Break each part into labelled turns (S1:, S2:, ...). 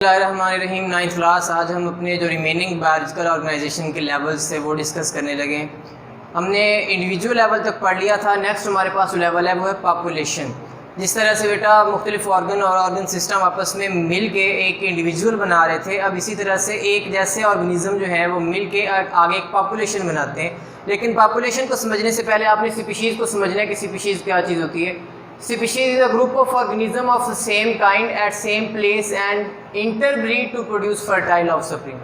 S1: بسم اللہ الرحمن الرحیم، 9th کلاس۔ آج ہم اپنے جو ریمیننگ بایولوجیکل آرگنائزیشن کے لیولز تھے وہ ڈسکس کرنے لگے۔ ہم نے انڈیویجول لیول تک پڑھ لیا تھا۔ نیکسٹ ہمارے پاس لیول ہے وہ ہے پاپولیشن۔ جس طرح سے بیٹا مختلف آرگن اور آرگن سسٹم آپس میں مل کے ایک انڈیویجول بنا رہے تھے، اب اسی طرح سے ایک جیسے آرگنزم جو ہے وہ مل کے آگے ایک پاپولیشن بناتے ہیں۔ لیکن پاپولیشن کو سمجھنے سے پہلے آپ نے سپیشیز کو سمجھنا ہے کہ سپیشیز کیا چیز ہوتی ہے۔ Species is a group of organism of the same kind at same place and interbreed to produce fertile offspring۔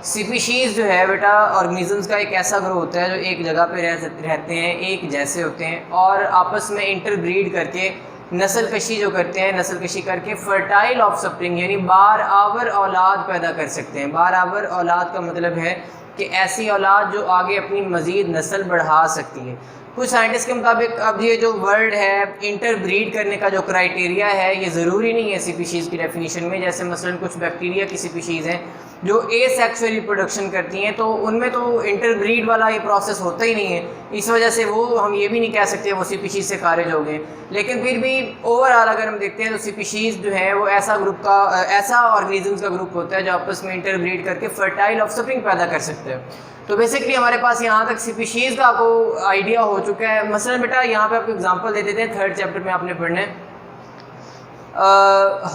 S1: Species جو ہے بیٹا organisms کا ایک ایسا گروہ ہوتا ہے جو ایک جگہ پہ رہتے ہیں، ایک جیسے ہوتے ہیں اور آپس میں انٹربریڈ کر کے نسل کشی جو کرتے ہیں، نسل کشی کر کے فرٹائل offspring یعنی بار آور اولاد پیدا کر سکتے ہیں۔ بار آور اولاد کا مطلب ہے کہ ایسی اولاد جو آگے اپنی مزید نسل بڑھا سکتی ہے۔ کچھ سائنٹسٹ کے مطابق اب یہ جو ورڈ ہے انٹر بریڈ کرنے کا جو کرائٹیریا ہے یہ ضروری نہیں ہے سپیشیز کی ڈیفینیشن میں۔ جیسے مثلا کچھ بیکٹیریا کی سپیشیز ہیں جو اے سیکشولی ریپروڈکشن کرتی ہیں، تو ان میں تو انٹر بریڈ والا یہ پروسیس ہوتا ہی نہیں ہے، اس وجہ سے وہ ہم یہ بھی نہیں کہہ سکتے وہ سپیشیز سے خارج ہو گئے۔ لیکن پھر بھی اوور آل اگر ہم دیکھتے ہیں تو سپیشیز جو ہے وہ ایسا گروپ کا ایسا آرگنزمس کا گروپ ہوتا ہے جو آپس میں انٹر بریڈ کر کے فرٹائل آفسپرنگ پیدا کر سکتے ہیں۔ تو بیسکلی ہمارے پاس یہاں تک سپیشیز کا آپ کو آئیڈیا ہو چکا ہے۔ مثلا بیٹا یہاں پہ آپ کو ایگزامپل دے دیتے ہیں، 3rd چیپٹر میں آپ نے پڑھنا ہے۔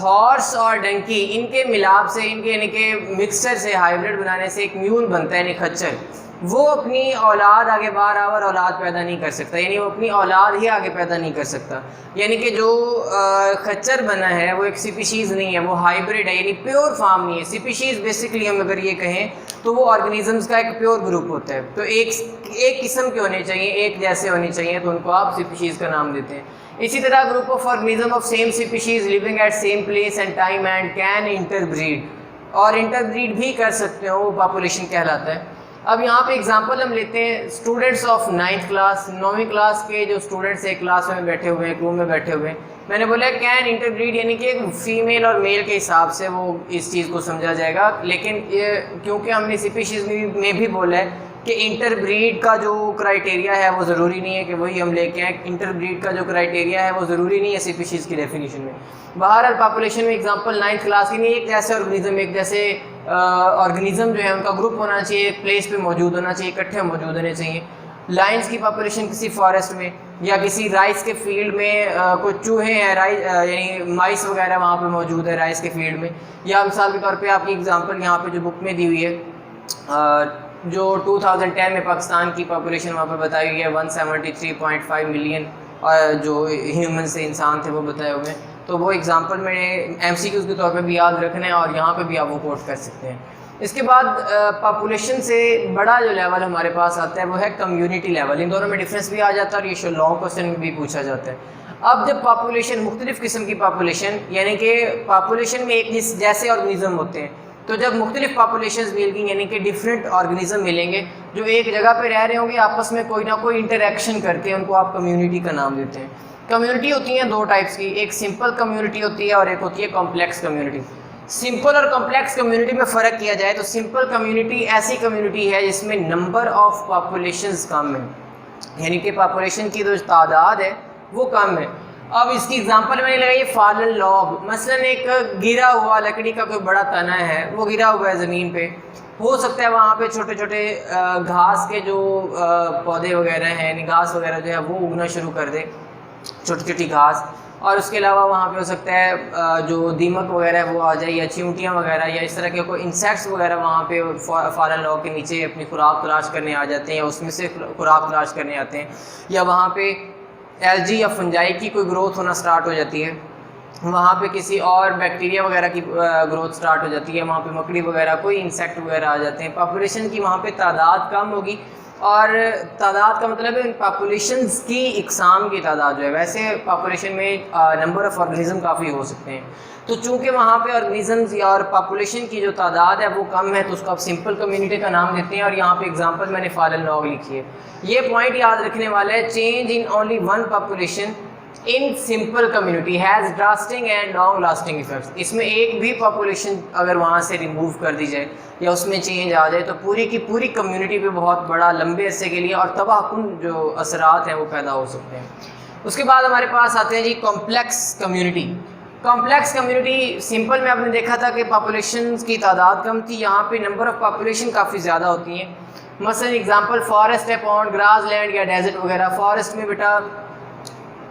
S1: ہارس اور ڈنکی، ان کے ملاپ سے، ان کے یعنی کہ مکسچر سے، ہائیبریڈ بنانے سے ایک میول بنتا ہے یعنی کھچر۔ وہ اپنی اولاد آگے بار آور اولاد پیدا نہیں کر سکتا، یعنی وہ اپنی اولاد ہی آگے پیدا نہیں کر سکتا۔ یعنی کہ جو کھچر بنا ہے وہ ایک سپیشیز نہیں ہے، وہ ہائیبریڈ ہے، یعنی پیور فارم نہیں ہے۔ سپیشیز بیسکلی ہم اگر یہ کہیں تو وہ آرگنزمس کا ایک پیور گروپ ہوتا ہے، تو ایک قسم کے ہونے چاہیے، ایک جیسے ہونے چاہیے، تو ان کو آپ سپیشیز کا نام دیتے ہیں۔ اسی طرح group of organism of same species living at same place and time and can interbreed, اور انٹر بریڈ بھی کر سکتے ہو، وہ پاپولیشن کہلاتا ہے۔ اب یہاں پہ اگزامپل ہم لیتے ہیں اسٹوڈنٹس آف 9th کلاس، 9ویں کلاس کے جو اسٹوڈنٹس ایک کلاس میں بیٹھے ہوئے ہیں، ایک روم میں بیٹھے ہوئے ہیں۔ میں نے بولا کین انٹر بریڈ یعنی کہ فیمیل اور میل کے حساب سے وہ اس چیز کو سمجھا جائے گا، لیکن کیونکہ ہم نے سپیشیز میں بھی بولا ہے کہ انٹر بریڈ کا جو کرائٹیریا ہے وہ ضروری نہیں ہے کہ وہی ہم لے کے آئیں۔ انٹر بریڈ کا جو کرائٹیریا ہے وہ ضروری نہیں ہے سپیشیز کی ڈیفینیشن میں۔ بہرحال پاپولیشن میں اگزامپل 9th کلاس کی نہیں، ایک جیسے آرگنزم، ایک جیسے آرگنزم جو ہے ان کا گروپ ہونا چاہیے، ایک پلیس پہ موجود ہونا چاہیے، اکٹھے موجود ہونے چاہیے۔ لائنس کی پاپولیشن کسی فارسٹ میں یا کسی رائس کے فیلڈ میں کچھ چوہے ہیں، یعنی مائس وغیرہ وہاں پہ موجود ہے رائس کے فیلڈ میں، یا مثال کے طور پہ آپ کی اگزامپل یہاں پہ جو بک میں دی ہوئی ہے، جو 2010 میں پاکستان کی پاپولیشن وہاں پہ بتائی ہوئی ہے 173.5 ملین، جو ہیومن سے انسان تھے وہ بتائے ہوئے ہیں۔ تو وہ ایگزامپل میں MCQs کے طور پہ بھی یاد رکھنا ہے اور یہاں پہ بھی آپ وہ کوٹ کر سکتے ہیں۔ اس کے بعد پاپولیشن سے بڑا جو لیول ہمارے پاس آتا ہے وہ ہے کمیونٹی لیول۔ ان دونوں میں ڈفرینس بھی آ جاتا ہے اور یہ لانگ کوسچن میں بھی پوچھا جاتا ہے۔ اب جب پاپولیشن، مختلف قسم کی پاپولیشن، یعنی کہ پاپولیشن میں ایک جیسے آرگنزم ہوتے ہیں، تو جب مختلف پاپولیشنز مل گئی یعنی کہ ڈفرینٹ آرگنزم ملیں گے جو ایک جگہ پہ رہ رہے ہوں گے، آپس میں کوئی نہ کوئی انٹریکشن کر کے ان کو آپ کمیونٹی کا نام دیتے ہیں۔ کمیونٹی ہوتی ہیں 2 ٹائپس کی، ایک سمپل کمیونٹی ہوتی ہے اور ایک ہوتی ہے کمپلیکس کمیونٹی۔ سمپل اور کمپلیکس کمیونٹی میں فرق کیا جائے تو سمپل کمیونٹی ایسی کمیونٹی ہے جس میں نمبر آف پاپولیشنز کم ہیں، یعنی کہ پاپولیشن کی جو تعداد ہے وہ کم ہے۔ اب اس کی اگزامپل میں نے لگائی فالن لاگ، مثلا ایک گرا ہوا لکڑی کا کوئی بڑا تنا ہے، وہ گرا ہوا ہے زمین پہ، ہو سکتا ہے وہاں پہ چھوٹے چھوٹے گھاس کے جو پودے وغیرہ ہیں، یعنی گھاس وغیرہ جو ہے وہ اگنا شروع کر دے، چھوٹی چھوٹی گھاس، اور اس کے علاوہ وہاں پہ ہو سکتا ہے جو دیمک وغیرہ ہے وہ آ جائے، یا چیونٹیاں وغیرہ یا اس طرح کے کوئی انسیکٹس وغیرہ وہاں پہ فالن لاگ کے نیچے اپنی خوراک تلاش کرنے آ جاتے ہیں، یا اس میں سے خوراک تلاش کرنے آتے ہیں، یا وہاں پہ ایلجی یا فنجائی کی کوئی گروتھ ہونا سٹارٹ ہو جاتی ہے، وہاں پہ کسی اور بیکٹیریا وغیرہ کی گروتھ سٹارٹ ہو جاتی ہے، وہاں پہ مکڑی وغیرہ کوئی انسیکٹ وغیرہ آ جاتے ہیں۔ پاپولیشن کی وہاں پہ تعداد کم ہوگی، اور تعداد کا مطلب ہے پاپولیشنز کی اقسام کی تعداد جو ہے، ویسے پاپولیشن میں نمبر آف آرگنزم کافی ہو سکتے ہیں، تو چونکہ وہاں پہ آرگنزمز یا اور پاپولیشن کی جو تعداد ہے وہ کم ہے تو اس کو آپ سمپل کمیونٹی کا نام دیتے ہیں۔ اور یہاں پہ اگزامپل میں نے فالن لاگ لکھی ہے۔ یہ پوائنٹ یاد رکھنے والا ہے، change in only one population in simple community has drastic and long lasting effects. اس میں ایک بھی پاپولیشن اگر وہاں سے ریموو کر دی جائے یا اس میں چینج آ جائے تو پوری کی پوری کمیونٹی پہ بہت بڑا لمبے عرصے کے لیے اور تباہ کن جو اثرات ہیں وہ پیدا ہو سکتے ہیں۔ اس کے بعد ہمارے پاس آتے ہیں جی complex community. Complex community simple میں آپ نے دیکھا تھا کہ پاپولیشن کی تعداد کم تھی، یہاں پہ نمبر آف پاپولیشن کافی زیادہ ہوتی ہیں. مثلا اگزامپل فارسٹ ہے، پونڈ، گراس لینڈ یا ڈیزرٹ وغیرہ. فارسٹ میں بیٹا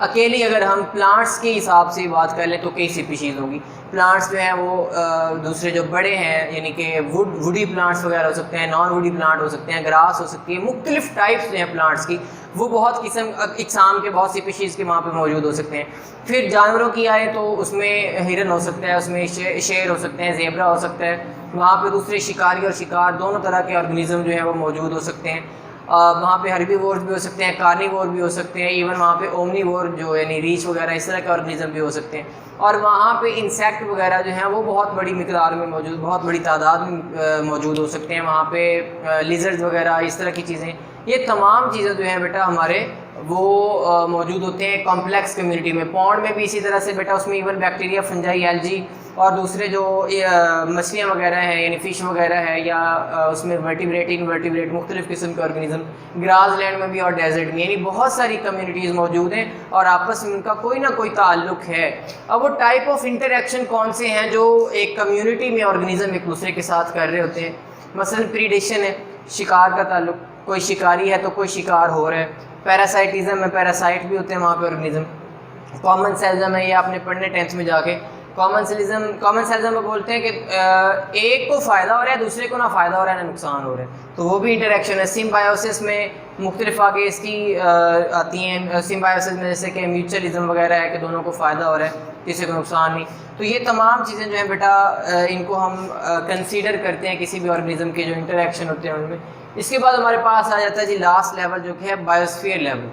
S1: اکیلی اگر ہم پلانٹس کے حساب سے بات کر لیں تو کئی سپیشیز ہوگی. پلانٹس جو ہیں وہ دوسرے جو بڑے ہیں یعنی کہ ووڈی پلانٹس وغیرہ ہو سکتے ہیں، نان ووڈی پلانٹ ہو سکتے ہیں، گراس ہو سکتی ہے، مختلف ٹائپس جو ہیں پلانٹس کی وہ بہت قسم اقسام کے بہت سپیشیز کے وہاں پہ موجود ہو سکتے ہیں. پھر جانوروں کی آئے تو اس میں ہرن ہو سکتا ہے، اس میں شیر ہو سکتے ہیں، زیبرا ہو سکتا ہے. وہاں پہ دوسرے شکاری اور شکار دونوں طرح کے آرگنیزم جو ہیں وہ موجود ہو سکتے ہیں. وہاں پہ ہربی وورز بھی ہو سکتے ہیں، کارنیوور بھی ہو سکتے ہیں، ایون وہاں پہ اومنی وور جو یعنی ریچھ وغیرہ اس طرح کے آرگنیزم بھی ہو سکتے ہیں. اور وہاں پہ انسیکٹ وغیرہ جو ہیں وہ بہت بڑی مقدار میں موجود، بہت بڑی تعداد میں موجود ہو سکتے ہیں. وہاں پہ لیزرڈ وغیرہ اس طرح کی چیزیں، یہ تمام چیزیں جو ہیں بیٹا ہمارے وہ موجود ہوتے ہیں کمپلیکس کمیونٹی میں. پونڈ میں بھی اسی طرح سے بیٹا اس میں ایون بیکٹیریا، فنجائی، ایلجی اور دوسرے جو مچھلیاں وغیرہ ہیں یعنی فش وغیرہ ہے یا اس میں ورٹیبریٹ، انورٹیبریٹ مختلف قسم کے آرگنیزم. گراس لینڈ میں بھی اور ڈیزرٹ میں یعنی بہت ساری کمیونٹیز موجود ہیں اور آپس میں ان کا کوئی نہ کوئی تعلق ہے. اب وہ ٹائپ آف انٹریکشن کون سے ہیں جو ایک کمیونٹی میں آرگنیزم ایک دوسرے کے ساتھ کر رہے ہوتے ہیں؟ مثلا پریڈیشن ہے، شکار کا تعلق، کوئی شکاری ہے تو کوئی شکار ہو رہا ہے. پیراسائٹزم ہے، پیراسائٹ بھی ہوتے ہیں وہاں پہ آرگنیزم. کامن سیلزم ہے، یہ آپ نے پڑھنے 10th میں جا کے. کامن سیلزم میں بولتے ہیں کہ ایک کو فائدہ ہو رہا ہے دوسرے کو نہ فائدہ ہو رہا ہے نہ نقصان ہو رہا ہے، تو وہ بھی انٹریکشن ہے. سمبایوسس میں مختلف آگے اس کی آتی ہیں. سمبایوسس میں جیسے کہ میوچلزم وغیرہ ہے کہ دونوں کو فائدہ ہو رہا ہے کسی کو نقصان نہیں. تو یہ تمام چیزیں جو ہیں بیٹا ان کو ہم کنسیڈر کرتے ہیں کسی بھی آرگنیزم کے جو انٹریکشن ہوتے ہیں ان میں. اس کے بعد ہمارے پاس آ جاتا ہے جی لاسٹ لیول جو کہ ہے بایوسفیئر لیول.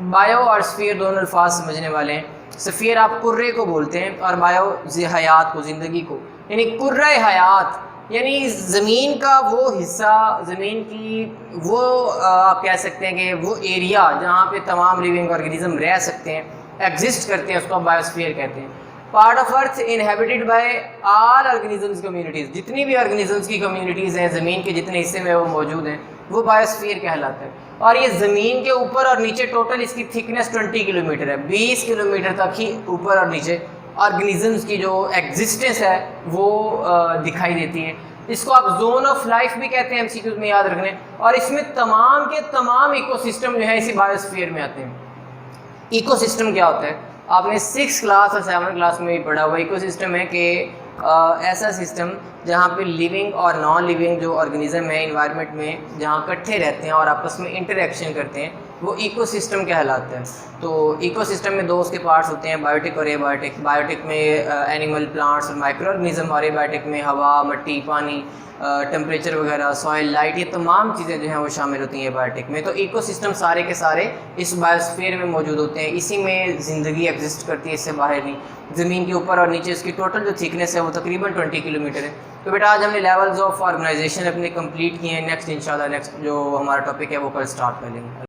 S1: بایو اور اسفیئر دونوں الفاظ سمجھنے والے ہیں. سفیر آپ کرے کو بولتے ہیں اور بایو حیات کو، زندگی کو. یعنی کرہ حیات یعنی زمین کا وہ حصہ، زمین کی وہ آپ کہہ سکتے ہیں کہ وہ ایریا جہاں پہ تمام لیونگ آرگنیزم رہ سکتے ہیں، ایگزسٹ کرتے ہیں، اس کو بایوسفیئر کہتے ہیں. Part of earth inhibited by all organisms communities, جتنی بھی آرگنیزمز کی کمیونٹیز ہیں زمین کے جتنے حصے میں وہ موجود ہیں وہ بایوسفیئر کہلاتا ہے. اور یہ زمین کے اوپر اور نیچے ٹوٹل اس کی تھکنیس 20 کلومیٹر ہے. 20 کلومیٹر تک ہی اوپر اور نیچے آرگنیزمز کی جو ایگزسٹنس ہے وہ دکھائی دیتی ہے. اس کو آپ زون آف لائف بھی کہتے ہیں، ایم سی کیوز میں یاد رکھنے. اور اس میں تمام کے تمام ایکو سسٹم جو ہے اسی بایوسفیئر میں آتے ہیں. ایکو سسٹم کیا ہوتا ہے؟ آپ نے 6 کلاس اور 7 کلاس میں بھی پڑھا ہوا. ایکو سسٹم ہے کہ ایسا سسٹم جہاں پہ لیونگ اور نان لیونگ جو آرگنیزم ہیں انوائرمنٹ میں جہاں اکٹھے رہتے ہیں اور آپس میں انٹریکشن کرتے ہیں وہ ایکو سسٹم کہلاتا ہے. تو ایکو سسٹم میں 2 اس کے پارٹس ہوتے ہیں، بایوٹک اور اے بایوٹک. بایوٹک میں اینیمل، پلانٹس اور مائکرو آرگنیزم، اور اے بایوٹک میں ہوا، مٹی، پانی، ٹمپریچر وغیرہ، سوائل، لائٹ، یہ تمام چیزیں جو ہیں وہ شامل ہوتی ہیں بایوٹک میں. تو ایکو سسٹم سارے کے سارے اس بایوسفیئر میں موجود ہوتے ہیں. اسی میں زندگی ایگزسٹ کرتی ہے، اس سے باہر نہیں. زمین کے اوپر اور نیچے اس کی ٹوٹل جو تھکنیس ہے وہ تقریباً 20 کلومیٹر ہے. تو بیٹا آج ہم نے لیولز آف آرگنائزیشن اپنے کمپلیٹ کیے ہیں. نیکسٹ انشاءاللہ نیکسٹ جو ہمارا ٹاپک ہے وہ کل اسٹارٹ کر لیں گے.